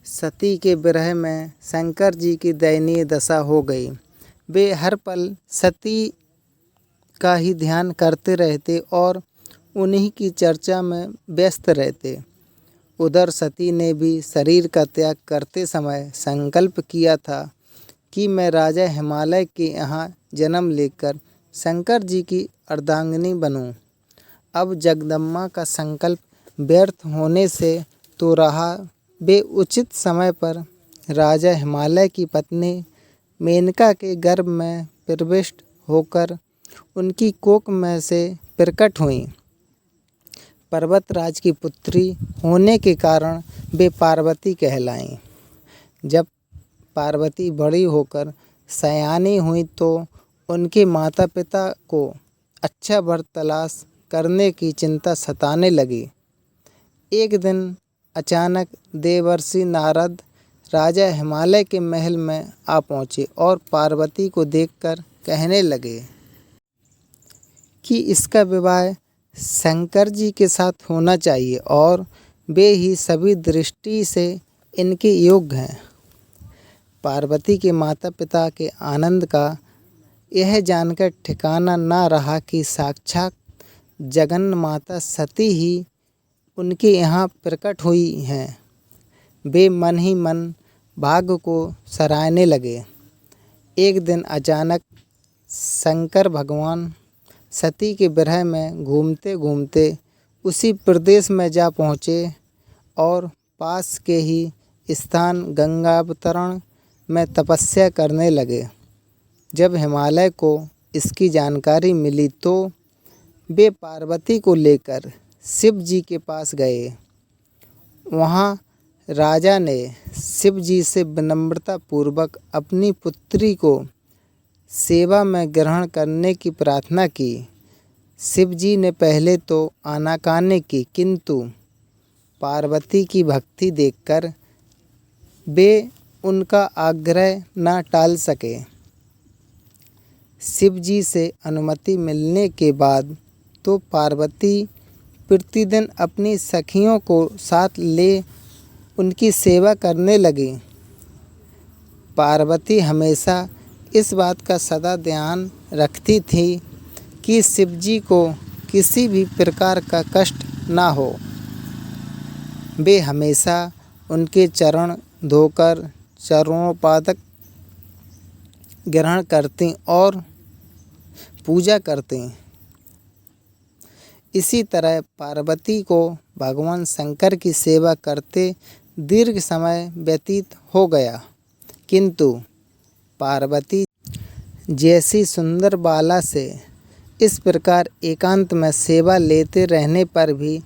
सती के विरह में शंकर जी की दयनीय दशा हो गई। वे हर पल सती का ही ध्यान करते रहते और उन्हीं की चर्चा में व्यस्त रहते। उधर सती ने भी शरीर का त्याग करते समय संकल्प किया था कि मैं राजा हिमालय के यहाँ जन्म लेकर शंकर जी की अर्धांगिनी बनूं। अब जगदम्बा का संकल्प व्यर्थ होने से तो रहा, वे उचित समय पर राजा हिमालय की पत्नी मेनका के गर्भ में प्रविष्ट होकर उनकी कोख में से प्रकट हुईं। पर्वतराज की पुत्री होने के कारण वे पार्वती कहलाईं। जब पार्वती बड़ी होकर सयानी हुई तो उनके माता पिता को अच्छा वर तलाश करने की चिंता सताने लगी। एक दिन अचानक देवर्षि नारद राजा हिमालय के महल में आ पहुँचे और पार्वती को देखकर कहने लगे कि इसका विवाह शंकर जी के साथ होना चाहिए और वे ही सभी दृष्टि से इनके योग्य हैं। पार्वती के माता पिता के आनंद का यह जानकर ठिकाना न रहा कि साक्षात जगन माता सती ही उनके यहाँ प्रकट हुई हैं। वे मन ही मन भाग्य को सराहने लगे। एक दिन अचानक शंकर भगवान सती के विरह में घूमते घूमते उसी प्रदेश में जा पहुँचे और पास के ही स्थान गंगावतरण में तपस्या करने लगे। जब हिमालय को इसकी जानकारी मिली तो वे पार्वती को लेकर शिव जी के पास गए। वहाँ राजा ने शिव जी से विनम्रता पूर्वक अपनी पुत्री को सेवा में ग्रहण करने की प्रार्थना की। शिव जी ने पहले तो आनाकानी की, किंतु पार्वती की भक्ति देखकर वे उनका आग्रह न टाल सके। शिव जी से अनुमति मिलने के बाद तो पार्वती प्रतिदिन अपनी सखियों को साथ ले उनकी सेवा करने लगी। पार्वती हमेशा इस बात का सदा ध्यान रखती थी कि शिव जी को किसी भी प्रकार का कष्ट ना हो। वे हमेशा उनके चरण धोकर चरणोपादक ग्रहण करती और पूजा करती। इसी तरह पार्वती को भगवान शंकर की सेवा करते दीर्घ समय व्यतीत हो गया, किंतु पार्वती जैसी सुंदर बाला से इस प्रकार एकांत में सेवा लेते रहने पर भी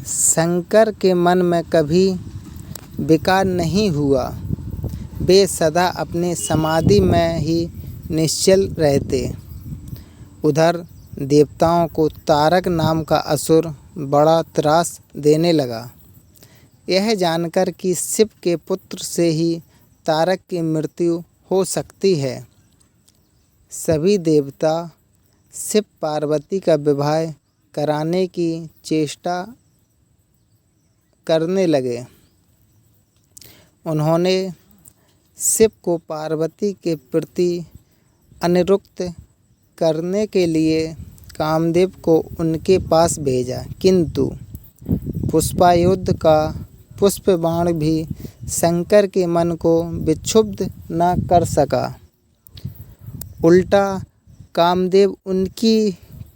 शंकर के मन में कभी विकार नहीं हुआ। वे सदा अपनी समाधि में ही निश्चल रहते। उधर देवताओं को तारक नाम का असुर बड़ा त्रास देने लगा। यह जानकर कि शिव के पुत्र से ही तारक की मृत्यु हो सकती है, सभी देवता शिव पार्वती का विवाह कराने की चेष्टा करने लगे। उन्होंने शिव को पार्वती के प्रति अनुरक्त करने के लिए कामदेव को उनके पास भेजा, किंतु पुष्पायुध का पुष्प बाण भी शंकर के मन को विक्षुब्ध न कर सका। उल्टा कामदेव उनकी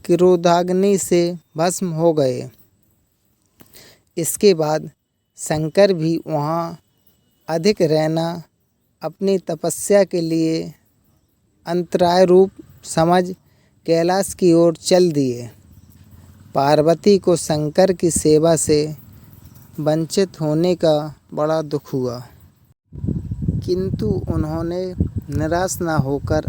क्रोधाग्नि से भस्म हो गए। इसके बाद शंकर भी वहाँ अधिक रहना अपनी तपस्या के लिए अंतराय रूप समझ कैलाश की ओर चल दिए। पार्वती को शंकर की सेवा से वंचित होने का बड़ा दुख हुआ, किंतु उन्होंने निराश न होकर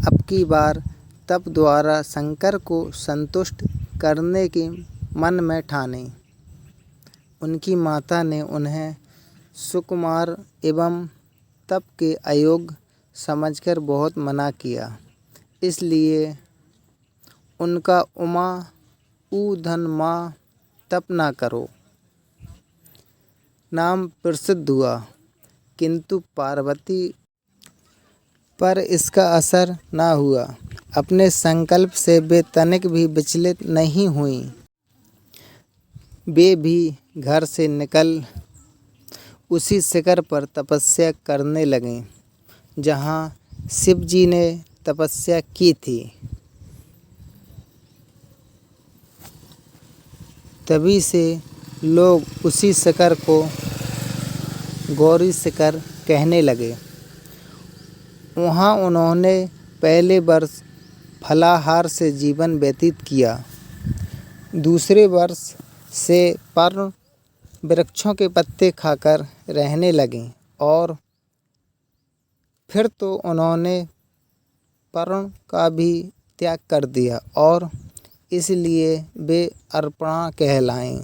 अब की बार तप द्वारा शंकर को संतुष्ट करने की मन में ठानी। उनकी माता ने उन्हें सुकुमार एवं तप के अयोग्य समझकर बहुत मना किया। इसलिए उनका उमा ऊधन माँ तप ना करो नाम प्रसिद्ध हुआ। किंतु पार्वती पर इसका असर न हुआ। अपने संकल्प से वे तनिक भी विचलित नहीं हुईं। वे भी घर से निकल उसी शिखर पर तपस्या करने लगीं जहाँ शिव जी ने तपस्या की थी। तभी से लोग उसी शिखर को गौरी शिखर कहने लगे। वहाँ उन्होंने पहले वर्ष फलाहार से जीवन व्यतीत किया। दूसरे वर्ष से पर्ण वृक्षों के पत्ते खाकर रहने लगीं और फिर तो उन्होंने पर्ण का भी त्याग कर दिया और इसलिए वे अर्पणा कहलाईं।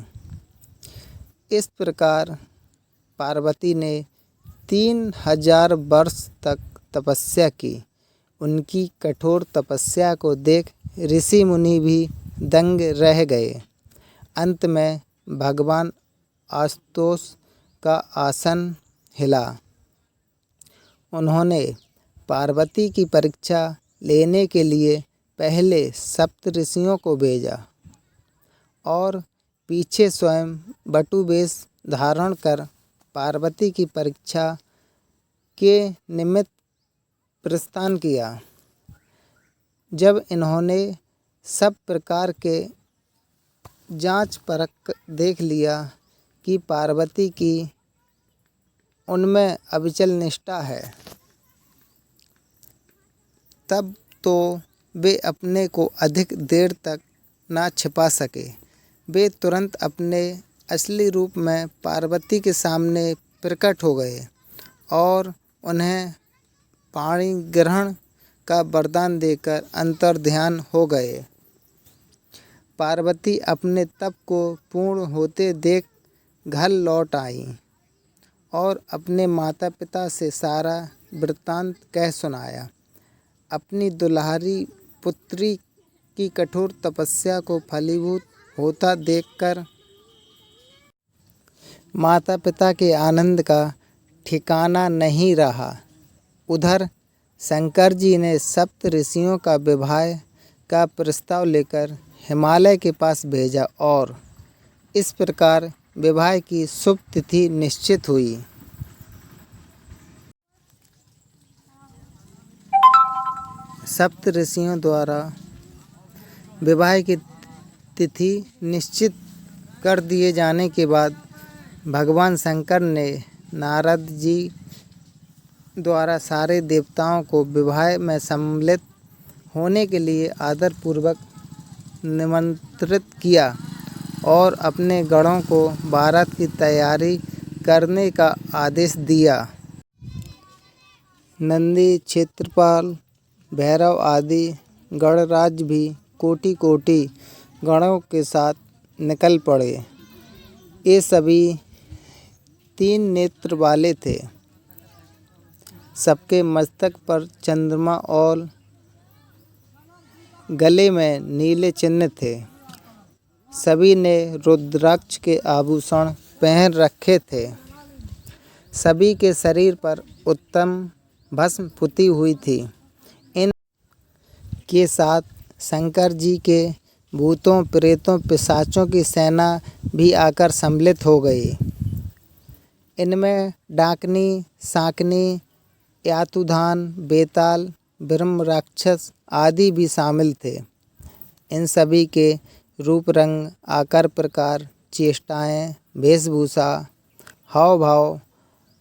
इस प्रकार पार्वती ने 3000 वर्ष तक तपस्या की। उनकी कठोर तपस्या को देख ऋषि मुनि भी दंग रह गए। अंत में भगवान आशुतोष का आसन हिला। उन्होंने पार्वती की परीक्षा लेने के लिए पहले सप्तऋषियों को भेजा और पीछे स्वयं बटु वेश धारण कर पार्वती की परीक्षा के निमित्त प्रस्थान किया। जब इन्होंने सब प्रकार के जांच परख देख लिया कि पार्वती की उनमें अविचल निष्ठा है, तब तो वे अपने को अधिक देर तक ना छिपा सके। वे तुरंत अपने असली रूप में पार्वती के सामने प्रकट हो गए और उन्हें पाणी ग्रहण का वरदान देकर अंतर्ध्यान हो गए। पार्वती अपने तप को पूर्ण होते देख घर लौट आईं और अपने माता पिता से सारा वृत्तांत कह सुनाया। अपनी दुल्हारी पुत्री की कठोर तपस्या को फलीभूत होता देखकर माता पिता के आनंद का ठिकाना नहीं रहा। उधर शंकर जी ने सप्त ऋषियों का विवाह का प्रस्ताव लेकर हिमालय के पास भेजा और इस प्रकार विवाह की शुभ तिथि निश्चित हुई। सप्त ऋषियों द्वारा विवाह की तिथि निश्चित कर दिए जाने के बाद भगवान शंकर ने नारद जी द्वारा सारे देवताओं को विवाह में सम्मिलित होने के लिए आदरपूर्वक निमंत्रित किया और अपने गणों को बारात की तैयारी करने का आदेश दिया। नंदी, क्षेत्रपाल, भैरव आदि गणराज भी कोटि कोटि गणों के साथ निकल पड़े। ये सभी 3 नेत्र वाले थे। सबके मस्तक पर चंद्रमा और गले में नीले चिन्ह थे। सभी ने रुद्राक्ष के आभूषण पहन रखे थे। सभी के शरीर पर उत्तम भस्म पुती हुई थी। इन के साथ शंकर जी के भूतों, प्रेतों, पिशाचों की सेना भी आकर सम्मिलित हो गई। इनमें डाकनी, शाकनी, यातुधान, बेताल, ब्रह्म राक्षस आदि भी शामिल थे। इन सभी के रूप, रंग, आकार, प्रकार, चेष्टाएं, वेशभूषा, हाव भाव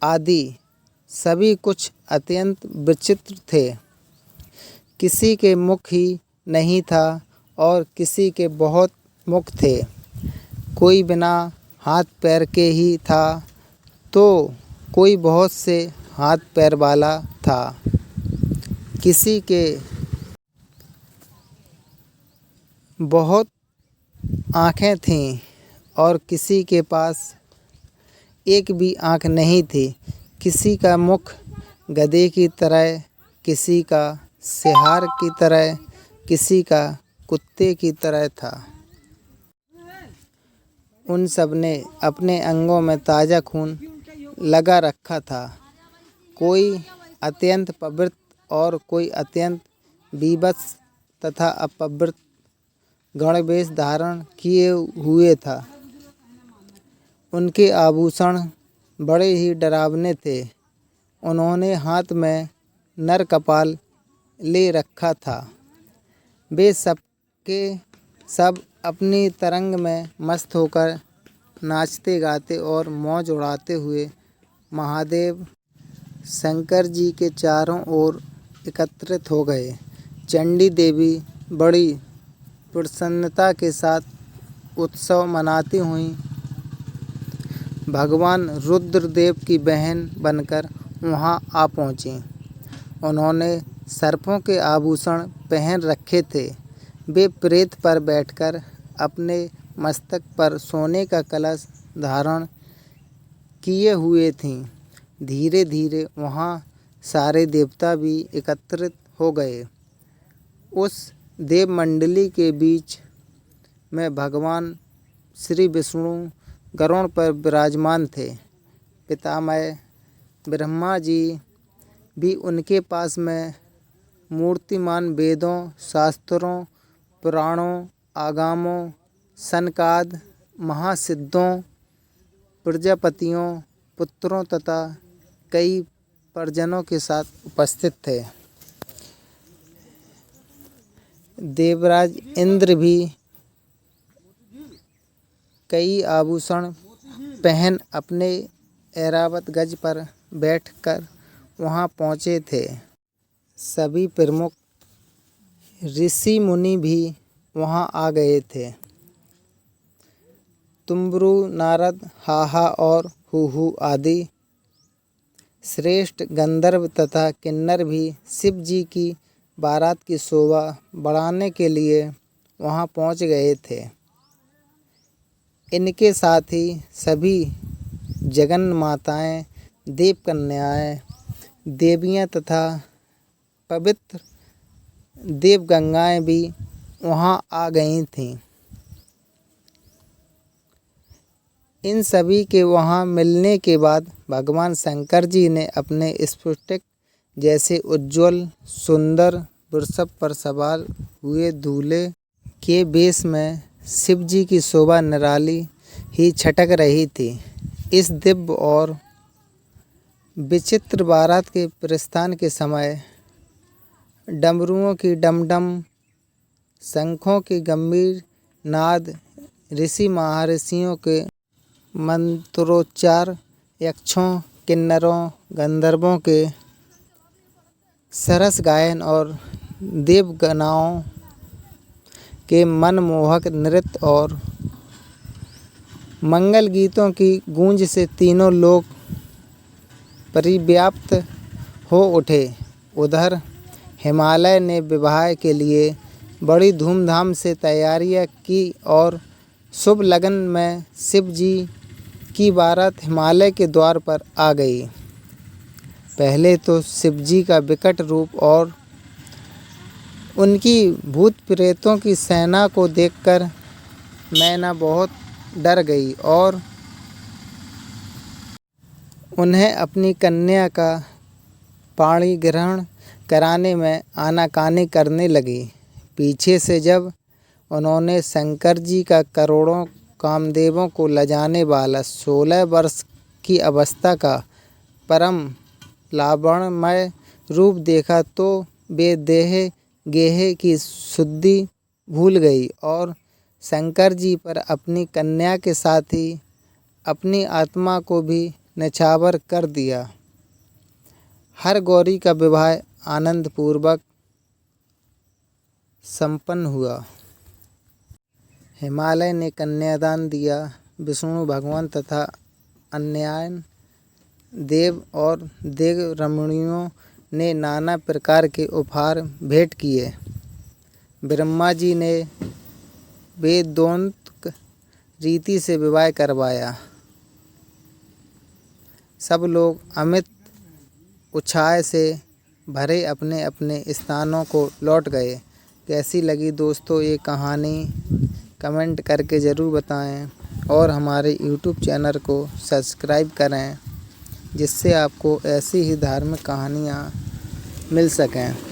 आदि सभी कुछ अत्यंत विचित्र थे। किसी के मुख ही नहीं था और किसी के बहुत मुख थे। कोई बिना हाथ पैर के ही था तो कोई बहुत से हाथ पैर वाला था। किसी के बहुत आँखें थीं और किसी के पास एक भी आँख नहीं थी। किसी का मुख गधे की तरह, किसी का सिंहार की तरह, किसी का कुत्ते की तरह था। उन सब ने अपने अंगों में ताज़ा खून लगा रखा था। कोई अत्यंत पवित्र और कोई अत्यंत विवश तथा अपवित्र गणवेश धारण किए हुए था। उनके आभूषण बड़े ही डरावने थे। उन्होंने हाथ में नर कपाल ले रखा था। वे सबके सब अपनी तरंग में मस्त होकर नाचते गाते और मौज उड़ाते हुए महादेव शंकर जी के चारों ओर एकत्रित हो गए। चंडी देवी बड़ी प्रसन्नता के साथ उत्सव मनाती हुई भगवान रुद्रदेव की बहन बनकर वहां आ पहुंची। उन्होंने सर्पों के आभूषण पहन रखे थे। वे प्रेत पर बैठकर अपने मस्तक पर सोने का कलश धारण किए हुए थीं। धीरे धीरे वहाँ सारे देवता भी एकत्रित हो गए। उस देव मंडली के बीच में भगवान श्री विष्णु गरुड़ पर विराजमान थे। पितामह ब्रह्मा जी भी उनके पास में मूर्तिमान वेदों, शास्त्रों, पुराणों, आगमों, सनकादि महासिद्धों, प्रजापतियों, पुत्रों तथा कई परिजनों के साथ उपस्थित थे। देवराज इंद्र भी कई आभूषण पहन अपने ऐरावत गज पर बैठकर वहां पहुंचे थे। सभी प्रमुख ऋषि मुनि भी वहां आ गए थे। तुम्बरु, नारद, हाहा और हुहु आदि श्रेष्ठ गंधर्व तथा किन्नर भी शिव जी की बारात की शोभा बढ़ाने के लिए वहां पहुंच गए थे। इनके साथ ही सभी जगन माताएं, देव कन्याएं, देवियां तथा पवित्र देव गंगाएं भी वहां आ गई थीं। इन सभी के वहां मिलने के बाद भगवान शंकर जी ने अपने स्फटिक जैसे उज्ज्वल सुंदर वृषभ पर सवार हुए दूल्हे के वेश में शिव जी की शोभा निराली ही छटक रही थी। इस दिव्य और विचित्र बारात के प्रस्थान के समय डमरुओं की डमडम, शंखों की गंभीर नाद, ऋषि महर्षियों के मंत्रोच्चार, यक्षों, किन्नरों, गंधर्वों के सरस गायन और देवगणाओं के मनमोहक नृत्य और मंगल गीतों की गूंज से तीनों लोग परिव्याप्त हो उठे। उधर हिमालय ने विवाह के लिए बड़ी धूमधाम से तैयारियां की और शुभ लगन में शिव जी की बारात हिमालय के द्वार पर आ गई। पहले तो शिव जी का विकट रूप और उनकी भूत प्रेतों की सेना को देखकर मैना बहुत डर गई और उन्हें अपनी कन्या का पाणी ग्रहण कराने में आनाकानी करने लगी। पीछे से जब उन्होंने शंकर जी का करोड़ों कामदेवों को लजाने वाला 16 वर्ष की अवस्था का परम लावण्यमय रूप देखा तो वे देह गेह की शुद्धि भूल गई और शंकर जी पर अपनी कन्या के साथ ही अपनी आत्मा को भी न्यौछावर कर दिया। हर गौरी का विवाह आनंद पूर्वक संपन्न हुआ। हिमालय ने कन्यादान दिया। विष्णु भगवान तथा अन्य देव और देव रमणियों ने नाना प्रकार के उपहार भेंट किए। ब्रह्मा जी ने वेदोक्त रीति से विवाह करवाया। सब लोग अमित उत्साह से भरे अपने अपने स्थानों को लौट गए। कैसी लगी दोस्तों ये कहानी कमेंट करके ज़रूर बताएं और हमारे YouTube चैनल को सब्सक्राइब करें। जिससे आपको ऐसी ही धार्मिक कहानियाँ मिल सकें।